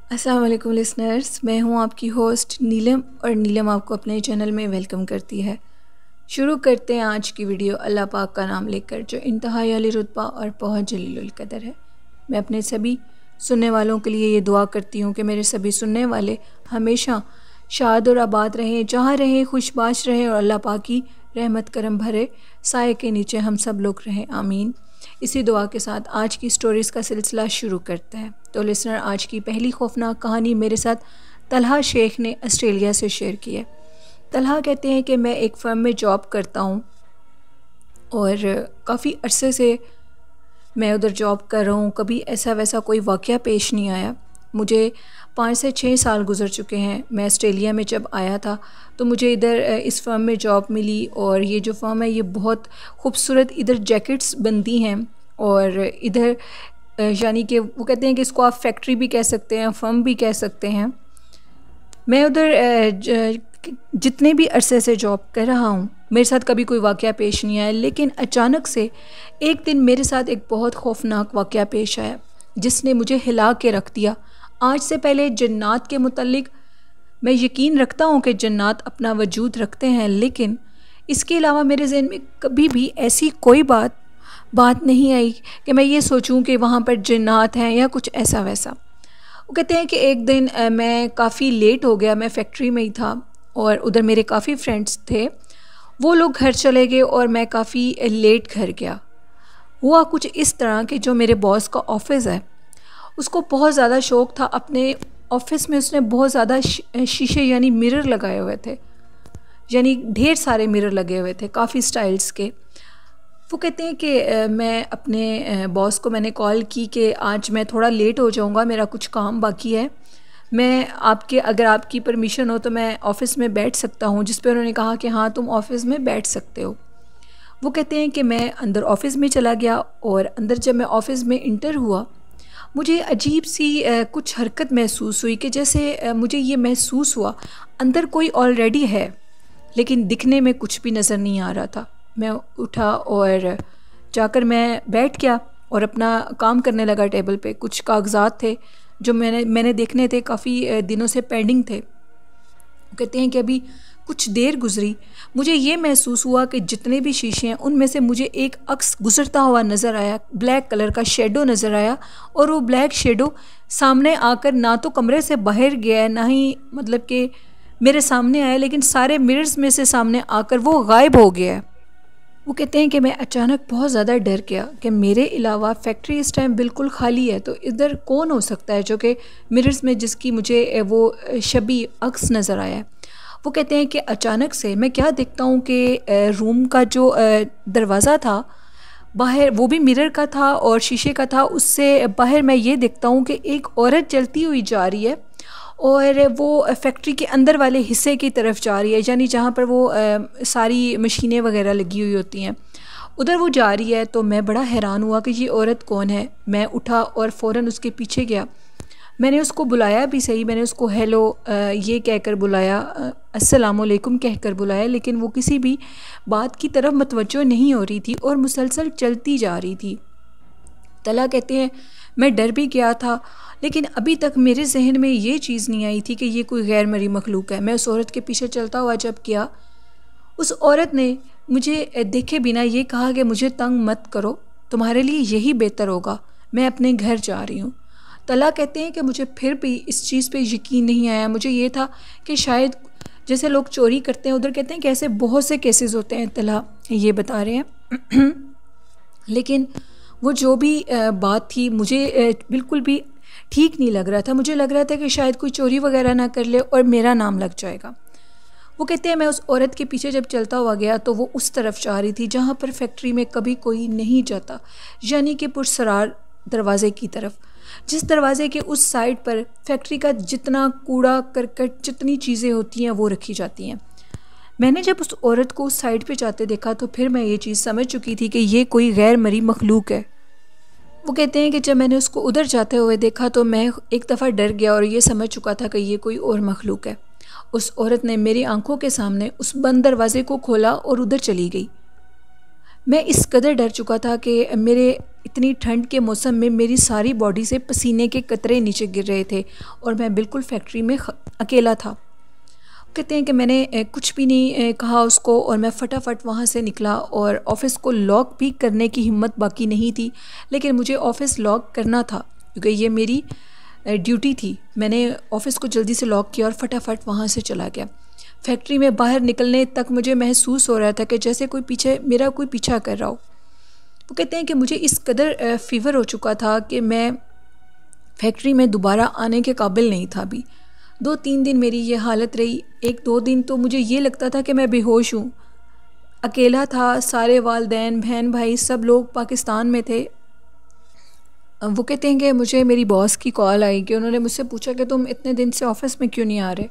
अस्सलाम वालेकुम लिसनर्स, मैं हूं आपकी होस्ट नीलम और नीलम आपको अपने चैनल में वेलकम करती है। शुरू करते हैं आज की वीडियो अल्लाह पाक का नाम लेकर, जो इंतहाई अली रुतबा और बहुत जलीलुल कदर है। मैं अपने सभी सुनने वालों के लिए ये दुआ करती हूँ कि मेरे सभी सुनने वाले हमेशा शाद और आबाद रहें, जहाँ रहें खुशबाश रहें और अल्लाह पाक की रहमत करम भरे साए के नीचे हम सब लोग रहें, आमीन। इसी दुआ के साथ आज की स्टोरीज़ का सिलसिला शुरू करते हैं। तो लिसनर, आज की पहली खौफनाक कहानी मेरे साथ तलहा शेख ने ऑस्ट्रेलिया से शेयर की है। तलहा कहते हैं कि मैं एक फर्म में जॉब करता हूँ और काफ़ी अरसे से मैं उधर जॉब कर रहा हूँ। कभी ऐसा वैसा कोई वाक़या पेश नहीं आया। मुझे 5 से 6 साल गुज़र चुके हैं। मैं ऑस्ट्रेलिया में जब आया था तो मुझे इधर इस फर्म में जॉब मिली और ये जो फर्म है ये बहुत खूबसूरत इधर जैकेट्स बनती हैं और इधर यानी कि वो कहते हैं कि इसको आप फैक्ट्री भी कह सकते हैं, फर्म भी कह सकते हैं। मैं उधर जितने भी अरसे से जॉब कर रहा हूँ मेरे साथ कभी कोई वाक़या पेश नहीं आया, लेकिन अचानक से एक दिन मेरे साथ एक बहुत खौफनाक वाक़या पेश आया जिसने मुझे हिला के रख दिया। आज से पहले जन्नात के मुतल्लिक मैं यकीन रखता हूँ कि जन्नात अपना वजूद रखते हैं, लेकिन इसके अलावा मेरे ज़हन में कभी भी ऐसी कोई बात नहीं आई कि मैं ये सोचूं कि वहाँ पर जन्नात हैं या कुछ ऐसा वैसा। वो कहते हैं कि एक दिन मैं काफ़ी लेट हो गया। मैं फैक्ट्री में ही था और उधर मेरे काफ़ी फ्रेंड्स थे। वो लोग घर चले गए और मैं काफ़ी लेट घर गया। हुआ कुछ इस तरह कि जो मेरे बॉस का ऑफ़िस है उसको बहुत ज़्यादा शौक़ था। अपने ऑफ़िस में उसने बहुत ज़्यादा शीशे यानी मिरर लगाए हुए थे, यानी ढेर सारे मिरर लगे हुए थे काफ़ी स्टाइल्स के। वो कहते हैं कि मैं अपने बॉस को मैंने कॉल की कि आज मैं थोड़ा लेट हो जाऊंगा, मेरा कुछ काम बाकी है, मैं अगर आपकी परमिशन हो तो मैं ऑफ़िस में बैठ सकता हूँ। जिस पे उन्होंने कहा कि हाँ तुम ऑफ़िस में बैठ सकते हो। वो कहते हैं कि मैं अंदर ऑफ़िस में चला गया और अंदर जब मैं ऑफ़िस में इंटर हुआ मुझे अजीब सी कुछ हरकत महसूस हुई कि जैसे मुझे ये महसूस हुआ अंदर कोई ऑलरेडी है, लेकिन दिखने में कुछ भी नज़र नहीं आ रहा था। मैं उठा और जाकर मैं बैठ गया और अपना काम करने लगा। टेबल पे कुछ कागजात थे जो मैंने देखने थे, काफ़ी दिनों से पेंडिंग थे। कहते हैं कि अभी कुछ देर गुजरी, मुझे ये महसूस हुआ कि जितने भी शीशे हैं उनमें से मुझे एक अक्स गुजरता हुआ नज़र आया, ब्लैक कलर का शेडो नज़र आया और वो ब्लैक शेडो सामने आकर ना तो कमरे से बाहर गया ना ही मतलब कि मेरे सामने आया, लेकिन सारे मिरर्स में से सामने आकर वो गायब हो गया। वो कहते हैं कि मैं अचानक बहुत ज़्यादा डर गया कि मेरे अलावा फैक्ट्री इस टाइम बिल्कुल खाली है, तो इधर कौन हो सकता है जो कि मिरर्स में जिसकी मुझे वो शबी अक्स नज़र आया। वो कहते हैं कि अचानक से मैं क्या देखता हूँ कि रूम का जो दरवाज़ा था बाहर वो भी मिरर का था और शीशे का था। उससे बाहर मैं ये देखता हूँ कि एक औरत चलती हुई जा रही है और वो फैक्ट्री के अंदर वाले हिस्से की तरफ जा रही है, यानी जहाँ पर वो सारी मशीनें वगैरह लगी हुई होती हैं उधर वो जा रही है। तो मैं बड़ा हैरान हुआ कि ये औरत कौन है। मैं उठा और फ़ौरन उसके पीछे गया। मैंने उसको बुलाया भी सही, मैंने उसको हेलो ये कहकर बुलाया, अस्सलाम वालेकुम कहकर बुलाया, लेकिन वो किसी भी बात की तरफ मतवज्जो नहीं हो रही थी और मुसलसल चलती जा रही थी। तला कहते हैं मैं डर भी गया था, लेकिन अभी तक मेरे जहन में ये चीज़ नहीं आई थी कि ये कोई गैर मरी मखलूक है। मैं उस औरत के पीछे चलता हुआ जब गया, उस औरत ने मुझे देखे बिना ये कहा कि मुझे तंग मत करो, तुम्हारे लिए यही बेहतर होगा, मैं अपने घर जा रही हूँ। तला कहते हैं कि मुझे फिर भी इस चीज़ पे यकीन नहीं आया। मुझे ये था कि शायद जैसे लोग चोरी करते हैं, उधर कहते हैं कि ऐसे बहुत से केसेस होते हैं, तला ये बता रहे हैं। लेकिन वो जो भी बात थी मुझे बिल्कुल भी ठीक नहीं लग रहा था। मुझे लग रहा था कि शायद कोई चोरी वगैरह ना कर ले और मेरा नाम लग जाएगा। वो कहते हैं मैं उस औरत के पीछे जब चलता हुआ गया तो वो उस तरफ जा रही थी जहाँ पर फैक्ट्री में कभी कोई नहीं जाता, यानी कि पुरसरार दरवाज़े की तरफ, जिस दरवाज़े के उस साइड पर फैक्ट्री का जितना कूड़ा करकट जितनी चीज़ें होती हैं वो रखी जाती हैं। मैंने जब उस औरत को उस साइड पे जाते देखा तो फिर मैं ये चीज़ समझ चुकी थी कि ये कोई गैर मरी मखलूक है। वो कहते हैं कि जब मैंने उसको उधर जाते हुए देखा तो मैं एक दफ़ा डर गया और ये समझ चुका था कि ये कोई और मखलूक है। उस औरत ने मेरी आंखों के सामने उस बंद दरवाज़े को खोला और उधर चली गई। मैं इस कदर डर चुका था कि मेरे इतनी ठंड के मौसम में मेरी सारी बॉडी से पसीने के कतरे नीचे गिर रहे थे और मैं बिल्कुल फैक्ट्री में अकेला था। कहते हैं कि मैंने कुछ भी नहीं कहा उसको और मैं फटाफट वहाँ से निकला और ऑफ़िस को लॉक भी करने की हिम्मत बाकी नहीं थी, लेकिन मुझे ऑफ़िस लॉक करना था क्योंकि ये मेरी ड्यूटी थी। मैंने ऑफ़िस को जल्दी से लॉक किया और फटाफट वहाँ से चला गया। फैक्ट्री में बाहर निकलने तक मुझे महसूस हो रहा था कि जैसे कोई पीछा कर रहा हो। वो कहते हैं कि मुझे इस कदर फ़ीवर हो चुका था कि मैं फैक्ट्री में दोबारा आने के काबिल नहीं था। अभी 2-3 दिन मेरी ये हालत रही। 1-2 दिन तो मुझे ये लगता था कि मैं बेहोश हूँ। अकेला था, सारे वालिदैन बहन भाई सब लोग पाकिस्तान में थे। वो कहते हैं कि मुझे मेरी बॉस की कॉल आई कि उन्होंने मुझसे पूछा कि तुम इतने दिन से ऑफ़िस में क्यों नहीं आ रहे,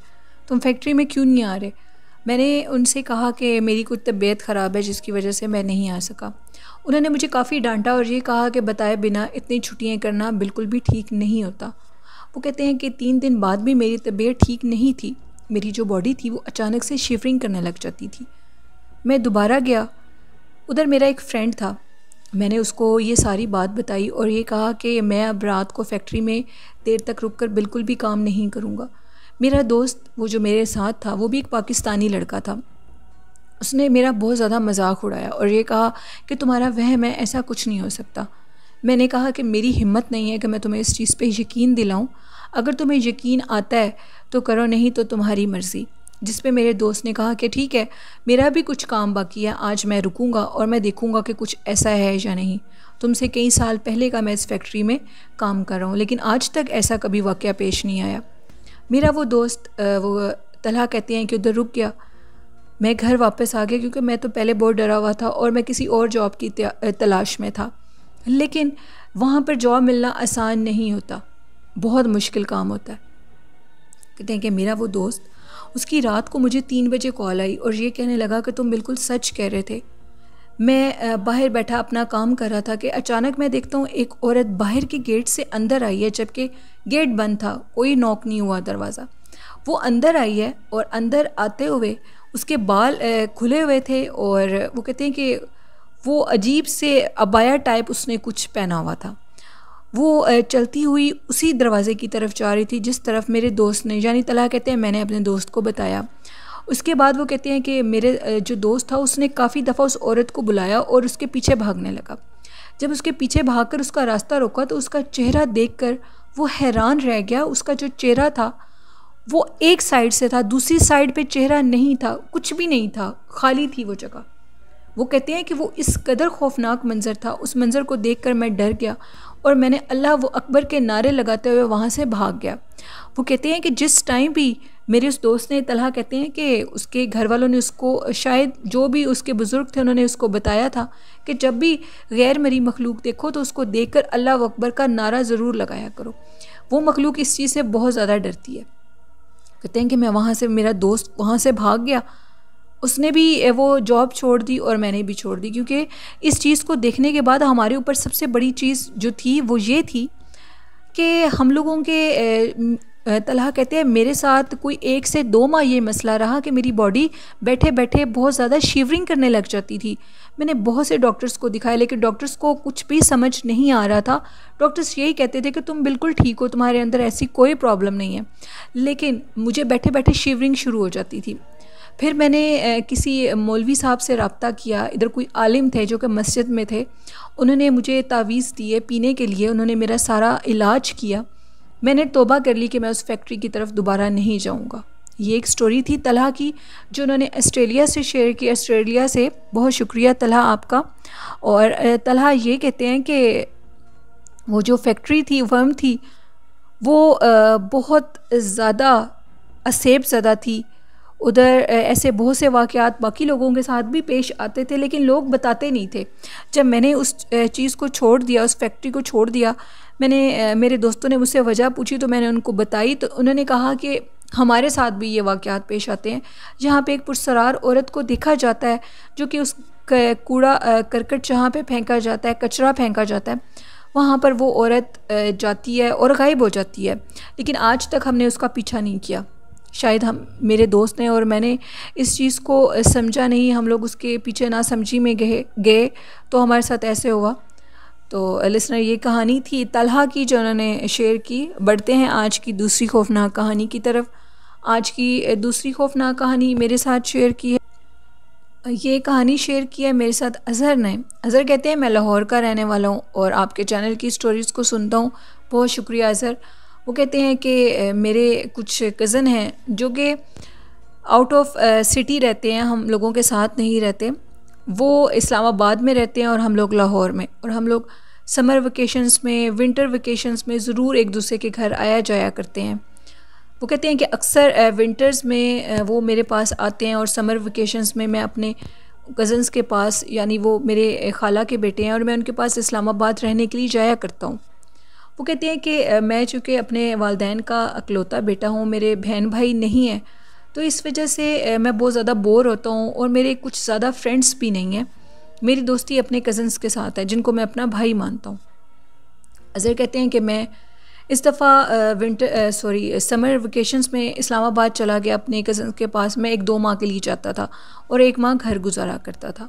तुम फैक्ट्री में क्यों नहीं आ रहे। मैंने उनसे कहा कि मेरी कुछ तबीयत ख़राब है जिसकी वजह से मैं नहीं आ सका। उन्होंने मुझे काफ़ी डांटा और ये कहा कि बताए बिना इतनी छुट्टियाँ करना बिल्कुल भी ठीक नहीं होता। वो कहते हैं कि 3 दिन बाद भी मेरी तबीयत ठीक नहीं थी। मेरी जो बॉडी थी वो अचानक से शिवरिंग करने लग जाती थी। मैं दोबारा गया, उधर मेरा एक फ्रेंड था। मैंने उसको ये सारी बात बताई और ये कहा कि मैं अब रात को फैक्ट्री में देर तक रुककर बिल्कुल भी काम नहीं करूँगा। मेरा दोस्त वो जो मेरे साथ था वो भी एक पाकिस्तानी लड़का था। उसने मेरा बहुत ज़्यादा मजाक उड़ाया और ये कहा कि तुम्हारा वहम है, ऐसा कुछ नहीं हो सकता। मैंने कहा कि मेरी हिम्मत नहीं है कि मैं तुम्हें इस चीज़ पे यकीन दिलाऊं। अगर तुम्हें यकीन आता है तो करो, नहीं तो तुम्हारी मर्ज़ी। जिस पे मेरे दोस्त ने कहा कि ठीक है, मेरा भी कुछ काम बाकी है, आज मैं रुकूंगा और मैं देखूंगा कि कुछ ऐसा है या नहीं। तुमसे कई साल पहले का मैं इस फैक्ट्री में काम कर रहा हूँ, लेकिन आज तक ऐसा कभी वाक़या पेश नहीं आया। मेरा वो दोस्त वो तलहा कहते हैं कि उधर रुक गया। मैं घर वापस आ गया क्योंकि मैं तो पहले बहुत डरा हुआ था और मैं किसी और जॉब की तलाश में था। लेकिन वहाँ पर जॉब मिलना आसान नहीं होता, बहुत मुश्किल काम होता है। कहते हैं कि मेरा वो दोस्त, उसकी रात को मुझे 3 बजे कॉल आई और ये कहने लगा कि तुम बिल्कुल सच कह रहे थे। मैं बाहर बैठा अपना काम कर रहा था कि अचानक मैं देखता हूँ एक औरत बाहर के गेट से अंदर आई है, जबकि गेट बंद था, कोई नॉक नहीं हुआ दरवाज़ा। वो अंदर आई है और अंदर आते हुए उसके बाल खुले हुए थे और वो कहते हैं कि वो अजीब से अबाया टाइप उसने कुछ पहना हुआ था। वो चलती हुई उसी दरवाज़े की तरफ जा रही थी जिस तरफ मेरे दोस्त ने, यानी तलहा कहते हैं मैंने अपने दोस्त को बताया। उसके बाद वो कहते हैं कि मेरे जो दोस्त था उसने काफ़ी दफ़ा उस औरत को बुलाया और उसके पीछे भागने लगा। जब उसके पीछे भागकर उसका रास्ता रोका तो उसका चेहरा देखकर वो हैरान रह गया। उसका जो चेहरा था वो एक साइड से था, दूसरी साइड पे चेहरा नहीं था, कुछ भी नहीं था, खाली थी वो जगह। वो कहते हैं कि वो इस कदर खौफनाक मंज़र था, उस मंज़र को देखकर मैं डर गया और मैंने अल्लाह वो अकबर के नारे लगाते हुए वहाँ से भाग गया। वो कहते हैं कि जिस टाइम भी मेरे उस दोस्त ने, तलहा कहते हैं कि उसके घर वालों ने उसको, शायद जो भी उसके बुज़ुर्ग थे उन्होंने उसको बताया था कि जब भी गैर मरी मखलूक देखो तो उसको देखकर अल्लाह अकबर का नारा ज़रूर लगाया करो। वो मखलूक इस चीज़ से बहुत ज़्यादा डरती है। कहते हैं कि मैं वहाँ से, मेरा दोस्त वहाँ से भाग गया, उसने भी वो जॉब छोड़ दी और मैंने भी छोड़ दी, क्योंकि इस चीज़ को देखने के बाद हमारे ऊपर सबसे बड़ी चीज़ जो थी वो ये थी कि हम लोगों के तलहा कहते हैं मेरे साथ कोई 1 से 2 माह ये मसला रहा कि मेरी बॉडी बैठे बैठे बहुत ज़्यादा शिवरिंग करने लग जाती थी। मैंने बहुत से डॉक्टर्स को दिखाया लेकिन डॉक्टर्स को कुछ भी समझ नहीं आ रहा था। डॉक्टर्स यही कहते थे कि तुम बिल्कुल ठीक हो, तुम्हारे अंदर ऐसी कोई प्रॉब्लम नहीं है, लेकिन मुझे बैठे बैठे शिवरिंग शुरू हो जाती थी। फिर मैंने किसी मौलवी साहब से रब्ता किया, इधर कोई आलिम थे जो कि मस्जिद में थे, उन्होंने मुझे तावीज़ दिए पीने के लिए, उन्होंने मेरा सारा इलाज किया। मैंने तौबा कर ली कि मैं उस फैक्ट्री की तरफ दोबारा नहीं जाऊंगा। ये एक स्टोरी थी तलहा की जो उन्होंने ऑस्ट्रेलिया से शेयर की। ऑस्ट्रेलिया से बहुत शुक्रिया तलहा आपका। और तलहा ये कहते हैं कि वो जो फैक्ट्री थी, फर्म थी, वो बहुत ज़्यादा असेब ज़दा थी। उधर ऐसे बहुत से वाक़यात बाकी लोगों के साथ भी पेश आते थे लेकिन लोग बताते नहीं थे। जब मैंने उस चीज़ को छोड़ दिया, उस फैक्ट्री को छोड़ दिया, मैंने मेरे दोस्तों ने मुझसे वजह पूछी तो मैंने उनको बताई, तो उन्होंने कहा कि हमारे साथ भी ये वाक़यात पेश आते हैं जहाँ पे एक पुरसरार औरत को देखा जाता है जो कि उस कूड़ा करकट जहाँ पे फेंका जाता है, कचरा फेंका जाता है, वहाँ पर वो औरत जाती है और गायब हो जाती है, लेकिन आज तक हमने उसका पीछा नहीं किया। शायद हम मेरे दोस्त ने और मैंने इस चीज़ को समझा नहीं, हम लोग उसके पीछे ना समझी में गए तो हमारे साथ ऐसे हुआ। तो लिसनर, ये कहानी थी तलहा की जो उन्होंने शेयर की। बढ़ते हैं आज की दूसरी खौफनाक कहानी की तरफ। आज की दूसरी खौफनाक कहानी मेरे साथ शेयर की है, ये कहानी शेयर की है मेरे साथ अज़हर ने। अज़हर कहते हैं मैं लाहौर का रहने वाला हूँ और आपके चैनल की स्टोरीज़ को सुनता हूँ। बहुत शुक्रिया अज़हर। वो कहते हैं कि मेरे कुछ कज़न हैं जो कि आउट ऑफ सिटी रहते हैं, हम लोगों के साथ नहीं रहते। वो इस्लामाबाद में रहते हैं और हम लोग लाहौर में, और हम लोग समर वेकेशंस में, विंटर वेकेशंस में ज़रूर एक दूसरे के घर आया जाया करते हैं। वो कहते हैं कि अक्सर विंटर्स में वो मेरे पास आते हैं और समर वेकेशंस में मैं अपने कज़न्स के पास, यानी वो मेरे खाला के बेटे हैं, और मैं उनके पास इस्लामाबाद रहने के लिए जाया करता हूँ। वो कहते हैं कि मैं चूँकि अपने वालिदैन का अकलौता बेटा हूँ, मेरे बहन भाई नहीं हैं, तो इस वजह से मैं बहुत ज़्यादा बोर होता हूँ और मेरे कुछ ज़्यादा फ्रेंड्स भी नहीं हैं। मेरी दोस्ती अपने कज़न्स के साथ है जिनको मैं अपना भाई मानता हूँ। अज़हर कहते हैं कि मैं इस दफ़ा समर वेकेशंस में इस्लामाबाद चला गया अपने कज़न के पास। मैं 1-2 माह के लिए जाता था और 1 माह घर गुजारा करता था।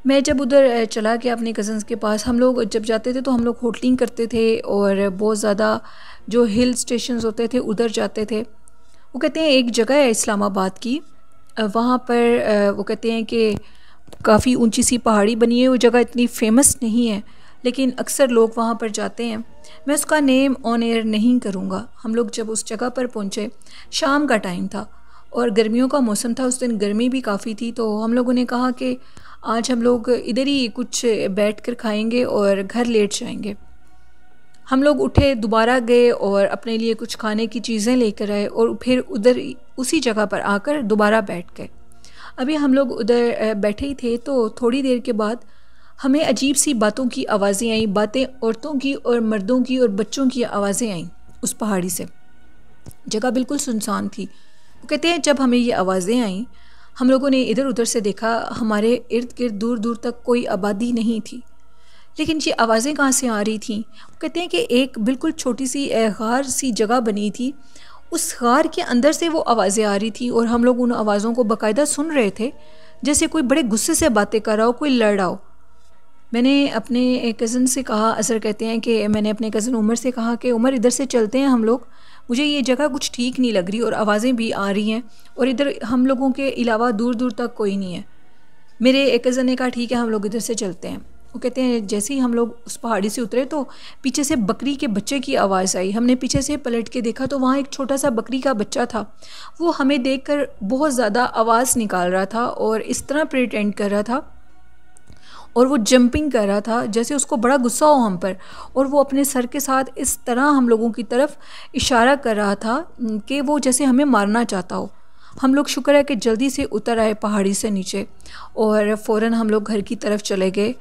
मैं जब उधर चला गया अपने कज़न्स के पास, हम लोग जब जाते थे तो हम लोग होटलिंग करते थे और बहुत ज़्यादा जो हिल स्टेशंस होते थे उधर जाते थे। वो कहते हैं एक जगह है इस्लामाबाद की, वहाँ पर वो कहते हैं कि काफ़ी ऊंची सी पहाड़ी बनी है। वो जगह इतनी फेमस नहीं है लेकिन अक्सर लोग वहाँ पर जाते हैं। मैं उसका नेम ऑन एयर नहीं करूँगा। हम लोग जब उस जगह पर पहुँचे, शाम का टाइम था और गर्मियों का मौसम था, उस दिन गर्मी भी काफ़ी थी। तो हम लोगों ने कहा कि आज हम लोग इधर ही कुछ बैठ कर खाएँगे और घर लेट जाएंगे। हम लोग उठे, दोबारा गए और अपने लिए कुछ खाने की चीज़ें लेकर आए और फिर उधर उसी जगह पर आकर दोबारा बैठ गए। अभी हम लोग उधर बैठे ही थे तो थोड़ी देर के बाद हमें अजीब सी बातों की आवाज़ें आईं। बातें औरतों की और मर्दों की और बच्चों की आवाज़ें आईं उस पहाड़ी से। जगह बिल्कुल सुनसान थी। वो कहते हैं जब हमें ये आवाज़ें आईं, हम लोगों ने इधर उधर से देखा, हमारे इर्द गिर्द दूर दूर तक कोई आबादी नहीं थी। लेकिन ये आवाज़ें कहाँ से आ रही थीं? वो कहते हैं कि एक बिल्कुल छोटी सी गार सी जगह बनी थी, उस गार के अंदर से वो आवाज़ें आ रही थी और हम लोग उन आवाज़ों को बाकायदा सुन रहे थे, जैसे कोई बड़े गुस्से से बातें कर रहा हो, कोई लड़ रहा हो। मैंने अपने कज़न से कहा, अज़हर कहते हैं कि मैंने अपने कज़न उमर से कहा कि उमर इधर से चलते हैं हम लोग, मुझे ये जगह कुछ ठीक नहीं लग रही और आवाज़ें भी आ रही हैं और इधर हम लोगों के अलावा दूर दूर तक कोई नहीं है। मेरे कज़न ने कहा ठीक है हम लोग इधर से चलते हैं। वो कहते हैं जैसे ही हम लोग उस पहाड़ी से उतरे तो पीछे से बकरी के बच्चे की आवाज़ आई। हमने पीछे से पलट के देखा तो वहाँ एक छोटा सा बकरी का बच्चा था। वो हमें देखकर बहुत ज़्यादा आवाज़ निकाल रहा था और इस तरह प्रिटेंड कर रहा था और वो जंपिंग कर रहा था जैसे उसको बड़ा गुस्सा हो हम पर, और वो अपने सर के साथ इस तरह हम लोगों की तरफ इशारा कर रहा था कि वो जैसे हमें मारना चाहता हो। हम लोग शुक्र है कि जल्दी से उतर आए पहाड़ी से नीचे और फ़ौरन हम लोग घर की तरफ चले गए।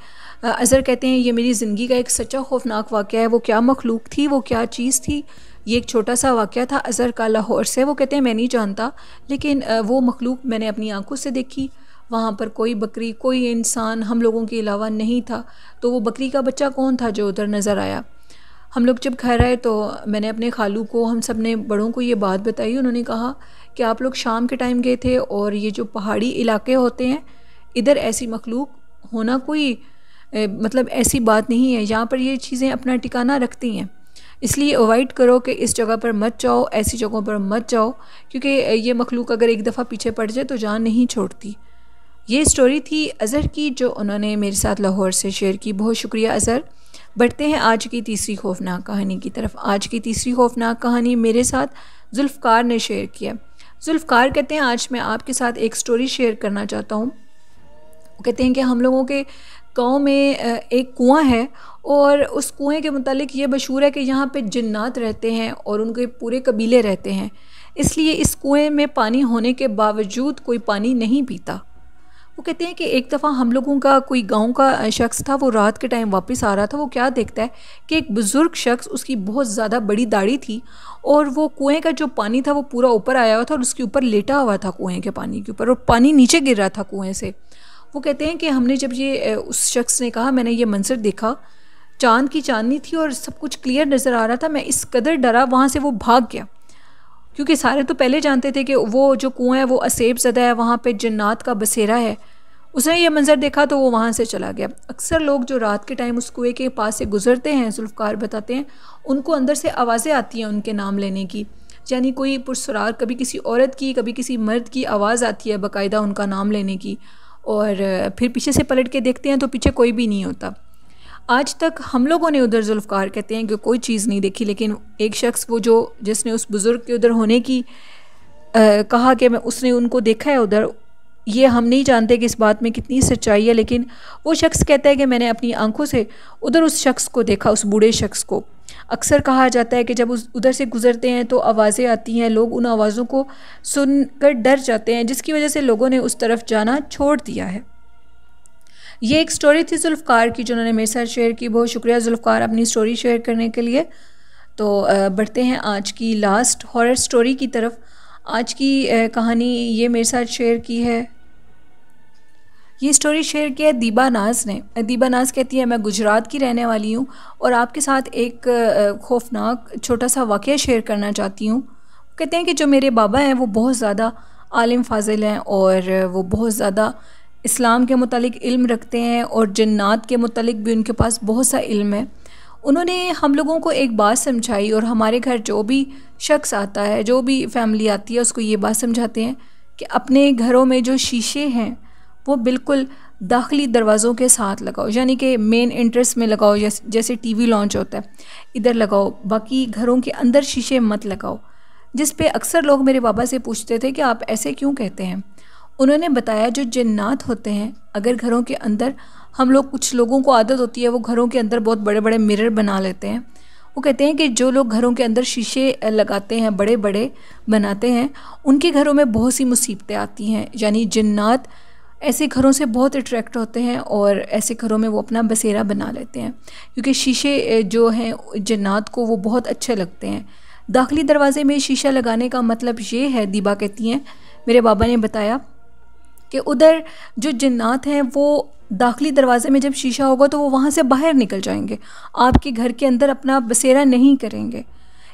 अज़हर कहते हैं ये मेरी ज़िंदगी का एक सच्चा खौफनाक वाक़या है। वो क्या मखलूक थी, वो क्या चीज़ थी, ये एक छोटा सा वाक़या था अज़हर का लाहौर से। वो कहते हैं मैं नहीं जानता, लेकिन वो मखलूक मैंने अपनी आंखों से देखी। वहाँ पर कोई बकरी, कोई इंसान हम लोगों के अलावा नहीं था। तो वो बकरी का बच्चा कौन था जो उधर नज़र आया? हम लोग जब घर आए तो मैंने अपने खालू को, हम सब ने बड़ों को ये बात बताई। उन्होंने कहा कि आप लोग शाम के टाइम गए थे और ये जो पहाड़ी इलाके होते हैं इधर ऐसी मखलूक होना कोई मतलब ऐसी बात नहीं है। यहाँ पर ये चीज़ें अपना ठिकाना रखती हैं, इसलिए अवॉइड करो कि इस जगह पर मत जाओ, ऐसी जगहों पर मत जाओ, क्योंकि ये मखलूक अगर एक दफ़ा पीछे पड़ जाए तो जान नहीं छोड़ती। ये स्टोरी थी अज़हर की जो उन्होंने मेरे साथ लाहौर से शेयर की। बहुत शुक्रिया अज़हर। बढ़ते हैं आज की तीसरी खौफनाक कहानी की तरफ। आज की तीसरी खौफनाक कहानी मेरे साथ जुल्फ़कार ने शेयर किया। जुल्फ़कार कहते हैं आज मैं आपके साथ एक स्टोरी शेयर करना चाहता हूँ। वो कहते हैं कि हम लोगों के गांव में एक कुआं है और उस कुएं के मुतालिक ये मशहूर है कि यहाँ पे जिन्नात रहते हैं और उनके पूरे कबीले रहते हैं, इसलिए इस कुएं में पानी होने के बावजूद कोई पानी नहीं पीता। वो कहते हैं कि एक दफ़ा हम लोगों का कोई गांव का शख्स था, वो रात के टाइम वापस आ रहा था। वो क्या देखता है कि एक बुज़ुर्ग शख्स, उसकी बहुत ज़्यादा बड़ी दाढ़ी थी और वो कुएं का जो पानी था वो पूरा ऊपर आया हुआ था और उसके ऊपर लेटा हुआ था कुएं के पानी के ऊपर, और पानी नीचे गिर रहा था कुएं से। वो कहते हैं कि हमने जब ये उस शख्स ने कहा, मैंने ये मंजर देखा, चांद की चांदनी थी और सब कुछ क्लियर नज़र आ रहा था, मैं इस कदर डरा वहाँ से वो भाग गया। क्योंकि सारे तो पहले जानते थे कि वो जो कुआं है वो असेब ज़दा है, वहाँ पे जन्नात का बसेरा है। उसने ये मंज़र देखा तो वो वहाँ से चला गया। अक्सर लोग जो रात के टाइम उस कुएं के पास से गुज़रते हैं, जुल्फ़कार बताते हैं, उनको अंदर से आवाज़ें आती हैं उनके नाम लेने की, यानी कोई पुरसरार, कभी किसी औरत की कभी किसी मर्द की आवाज़ आती है बाकायदा उनका नाम लेने की, और फिर पीछे से पलट के देखते हैं तो पीछे कोई भी नहीं होता। आज तक हम लोगों ने उधर, जुल्फ़कार कहते हैं कि कोई चीज़ नहीं देखी, लेकिन एक शख्स वो जिसने उस बुज़ुर्ग के उधर होने की कहा कि उसने उनको देखा है उधर, ये हम नहीं जानते कि इस बात में कितनी सच्चाई है, लेकिन वो शख्स कहता है कि मैंने अपनी आंखों से उधर उस शख्स को देखा, उस बूढ़े शख्स को। अक्सर कहा जाता है कि जब उधर से गुज़रते हैं तो आवाज़ें आती हैं, लोग उन आवाज़ों को सुनकर डर जाते हैं, जिसकी वजह से लोगों ने उस तरफ जाना छोड़ दिया है। ये एक स्टोरी थी जुल्फ़कार की जो उन्होंने मेरे साथ शेयर की। बहुत शुक्रिया जुल्फ़कार अपनी स्टोरी शेयर करने के लिए। तो बढ़ते हैं आज की लास्ट हॉरर स्टोरी की तरफ। आज की कहानी ये मेरे साथ शेयर की है, ये स्टोरी शेयर की है दीबा नाज ने। दीबा नाज कहती है, मैं गुजरात की रहने वाली हूँ और आपके साथ एक खौफनाक छोटा सा वाक़या शेयर करना चाहती हूँ। कहते हैं कि जो मेरे बाबा हैं वो बहुत ज़्यादा आलिम फाजिल हैं और वो बहुत ज़्यादा इस्लाम के मुतालिक इल्म रखते हैं और जन्नात के मुतालिक भी उनके पास बहुत सा इल्म है। उन्होंने हम लोगों को एक बात समझाई और हमारे घर जो भी शख्स आता है, जो भी फैमिली आती है, उसको ये बात समझाते हैं कि अपने घरों में जो शीशे हैं वो बिल्कुल दाखिली दरवाज़ों के साथ लगाओ, यानी कि मेन एंट्रेंस में लगाओ, जैसे टीवी लॉन्च होता है इधर लगाओ, बाकी घरों के अंदर शीशे मत लगाओ। जिस पे अक्सर लोग मेरे बाबा से पूछते थे कि आप ऐसे क्यों कहते हैं। उन्होंने बताया जो जन्नात होते हैं, अगर घरों के अंदर हम लोग, कुछ लोगों को आदत होती है वो घरों के अंदर बहुत बड़े बड़े मिरर बना लेते हैं। वो कहते हैं कि जो लोग घरों के अंदर शीशे लगाते हैं, बड़े बड़े बनाते हैं, उनके घरों में बहुत सी मुसीबतें आती हैं, यानी जन्नात ऐसे घरों से बहुत अट्रैक्ट होते हैं और ऐसे घरों में वो अपना बसेरा बना लेते हैं, क्योंकि शीशे जो हैं जन्नात को वो बहुत अच्छे लगते हैं। दाखिली दरवाज़े में शीशा लगाने का मतलब ये है, दीबा कहती हैं, मेरे बाबा ने बताया कि उधर जो जन्नात हैं वो दाखिली दरवाज़े में जब शीशा होगा तो वो वहाँ से बाहर निकल जाएंगे, आपके घर के अंदर अपना बसेरा नहीं करेंगे।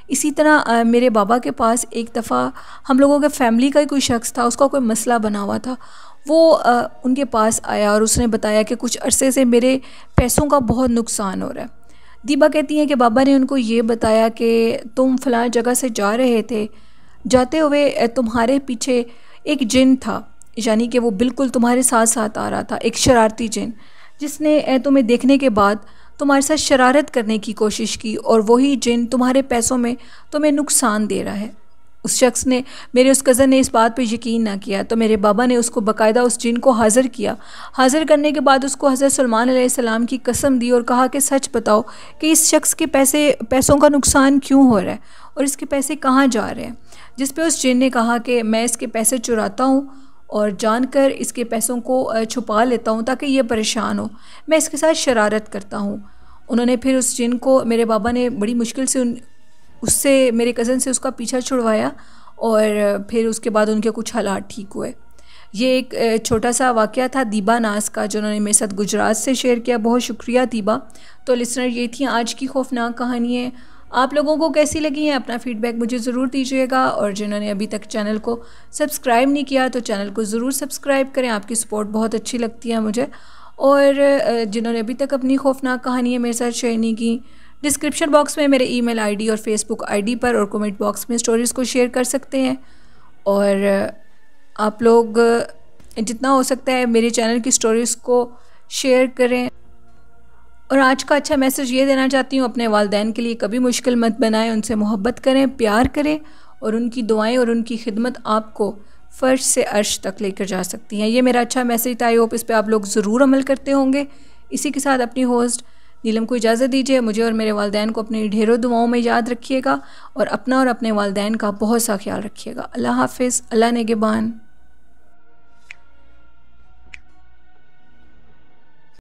इसी तरह मेरे बाबा के पास एक दफ़ा हम लोगों के फैमिली का ही कोई शख्स था, उसका कोई मसला बना हुआ था। वो उनके पास आया और उसने बताया कि कुछ अरसे से मेरे पैसों का बहुत नुकसान हो रहा है। दीबा कहती हैं कि बाबा ने उनको ये बताया कि तुम फ़लाँ जगह से जा रहे थे, जाते हुए तुम्हारे पीछे एक जिन था, यानी कि वो बिल्कुल तुम्हारे साथ साथ आ रहा था, एक शरारती जिन, जिसने तुम्हें देखने के बाद तुम्हारे साथ शरारत करने की कोशिश की और वही जिन तुम्हारे पैसों में तुम्हें नुकसान दे रहा है। उस शख्स ने, मेरे उस कज़न ने इस बात पे यकीन ना किया, तो मेरे बाबा ने उसको बाकायदा उस जिन को हाज़िर किया। हाज़िर करने के बाद उसको हज़रत सुलेमान अलैहिस्सलाम की कसम दी और कहा कि सच बताओ कि इस शख्स के पैसों का नुकसान क्यों हो रहा है और इसके पैसे कहाँ जा रहे हैं। जिस पे उस जिन ने कहा कि मैं इसके पैसे चुराता हूँ और जानकर इसके पैसों को छुपा लेता हूँ ताकि ये परेशान हो, मैं इसके साथ शरारत करता हूँ। उन्होंने फिर उस जिन को, मेरे बाबा ने बड़ी मुश्किल से उससे, मेरे कज़न से उसका पीछा छुड़वाया और फिर उसके बाद उनके कुछ हालात ठीक हुए। ये एक छोटा सा वाक़या था दीबा नाज का जो उन्होंने मेरे साथ गुजरात से शेयर किया। बहुत शुक्रिया दीबा। तो लिसनर, ये थी आज की खौफनाक कहानियाँ। आप लोगों को कैसी लगी हैं, अपना फ़ीडबैक मुझे ज़रूर दीजिएगा और जिन्होंने अभी तक चैनल को सब्सक्राइब नहीं किया तो चैनल को ज़रूर सब्सक्राइब करें, आपकी सपोर्ट बहुत अच्छी लगती है मुझे। और जिन्होंने अभी तक अपनी खौफनाक कहानियाँ मेरे साथ शेयर नहीं की, डिस्क्रिप्शन बॉक्स में मेरे ईमेल आईडी और फेसबुक आईडी पर और कमेंट बॉक्स में स्टोरीज़ को शेयर कर सकते हैं। और आप लोग जितना हो सकता है मेरे चैनल की स्टोरीज़ को शेयर करें। और आज का अच्छा मैसेज ये देना चाहती हूँ, अपने वालिदैन के लिए कभी मुश्किल मत बनाएं, उनसे मोहब्बत करें, प्यार करें और उनकी दुआएं और उनकी खिदमत आपको फ़र्श से अर्श तक लेकर जा सकती हैं। ये मेरा अच्छा मैसेज था, आई होप इस पर आप लोग ज़रूर अमल करते होंगे। इसी के साथ अपनी होस्ट नीलम को इजाज़त दीजिए। मुझे और मेरे वालिदैन को अपनी ढेरों दुआओं में याद रखिएगा और अपना और अपने वालिदैन का बहुत सा ख्याल रखिएगा। अल्लाह हाफ़िज़, अल्लाह नेगेबान।